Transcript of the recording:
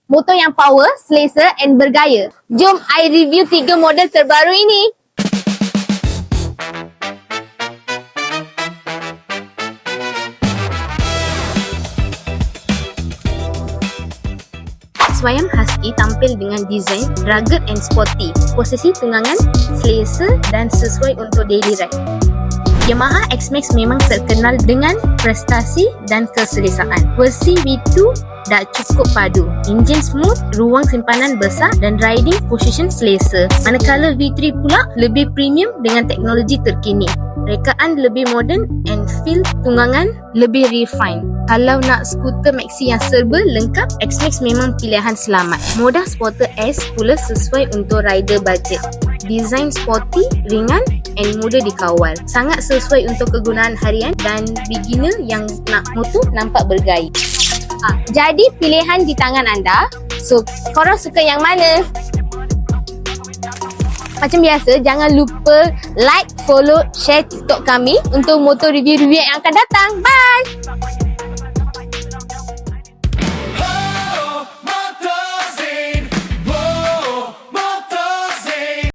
Motor yang power, selesa and bergaya. Jom I review 3 model terbaru ini. Swayam Husky tampil dengan desain rugged and sporty. Posisi tunggangan selesa dan sesuai untuk daily ride. Yamaha X-Max memang terkenal dengan prestasi dan keselesaan. Versi V2 dah cukup padu. Enjin smooth, ruang simpanan besar dan riding position selesa. Manakala V3 pula lebih premium dengan teknologi terkini. Rekaan lebih moden and feel tunggangan lebih refined. Kalau nak skuter maxi yang serba lengkap, X-Max memang pilihan selamat. Moda Sporter S pula sesuai untuk rider budget. Desain sporty, ringan and mudah dikawal. Sangat sesuai untuk kegunaan harian dan beginner yang nak motor nampak bergaya. Jadi pilihan di tangan anda. So, korang suka yang mana? Macam biasa, jangan lupa like, follow, share TikTok kami untuk motor review-review yang akan datang. Bye!